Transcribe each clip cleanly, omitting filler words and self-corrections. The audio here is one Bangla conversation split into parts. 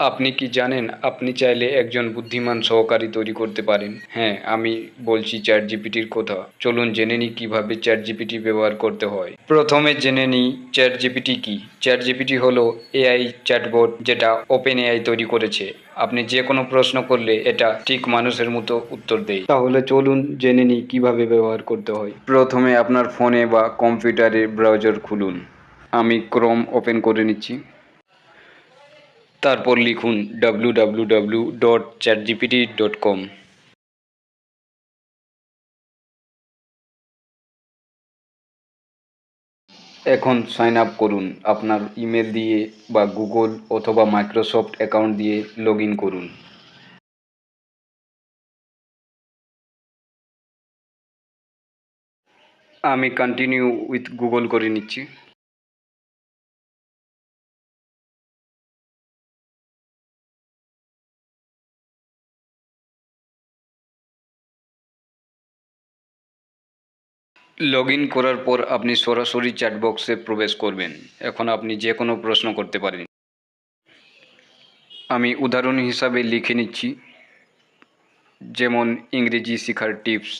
আপনি কি জানেন আপনি চাইলে একজন বুদ্ধিমান সহকারী তৈরি করতে পারেন? হ্যাঁ, আমি বলছি চ্যাটজিপিটির কথা। চলুন জেনে নিই কিভাবে চ্যাটজিপিটি ব্যবহার করতে হয়। প্রথমে জেনে নিই চ্যাটজিপিটি কি। চ্যাটজিপিটি হলো এআই চ্যাটবট যেটা ওপেন এআই তৈরি করেছে। আপনি যে কোনো প্রশ্ন করলে এটা ঠিক মানুষের মতো উত্তর দেয়। তাহলে চলুন জেনে নিই কিভাবে ব্যবহার করতে হয়। প্রথমে আপনার ফোনে বা কম্পিউটারে ব্রাউজার খুলুন। আমি ক্রোম ওপেন করে নিচ্ছি। তারপর লিখুন www.chatgpt.com। এখন সাইন আপ করুন আপনার ইমেল দিয়ে বা গুগল অথবা মাইক্রোসফট অ্যাকাউন্ট দিয়ে লগ ইন করুন। আমি কন্টিনিউ উইথ গুগল করে নিচ্ছি। লগ ইন করার পর আপনি সরাসরি চ্যাট বক্সে প্রবেশ করবেন। এখন আপনি যে কোনো প্রশ্ন করতে পারেন। আমি উদাহরণ হিসাবে লিখে নিচ্ছি, যেমন ইংরেজি শেখার টিপস।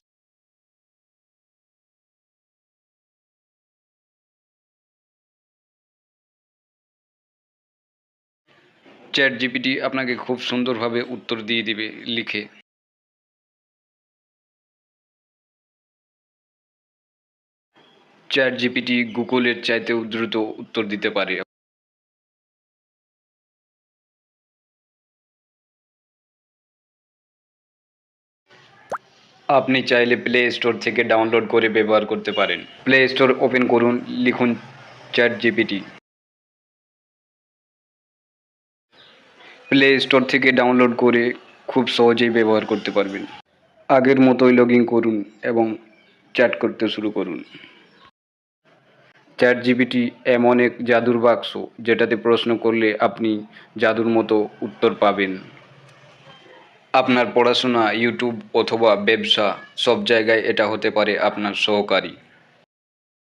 চ্যাট জিপিটি আপনাকে খুব সুন্দরভাবে উত্তর দিয়ে দিবে লিখে। চ্যাট জিপিটি গুগলের চাইতেও দ্রুত উত্তর দিতে পারে। আপনি চাইলে প্লে স্টোর থেকে ডাউনলোড করে ব্যবহার করতে পারেন। প্লে স্টোর ওপেন করুন, লিখুন চ্যাট জিপিটি। প্লে স্টোর থেকে ডাউনলোড করে খুব সহজেই ব্যবহার করতে পারবেন। আগের মতোই লগ ইন করুন এবং চ্যাট করতে শুরু করুন। চ্যাট জিপিটি এমন এক জাদুর বাক্স যেটাতে প্রশ্ন করলে আপনি জাদুর মতো উত্তর পাবেন। আপনার পড়াশোনা, ইউটিউব অথবা ব্যবসা সব জায়গায় এটা হতে পারে আপনার সহকারী।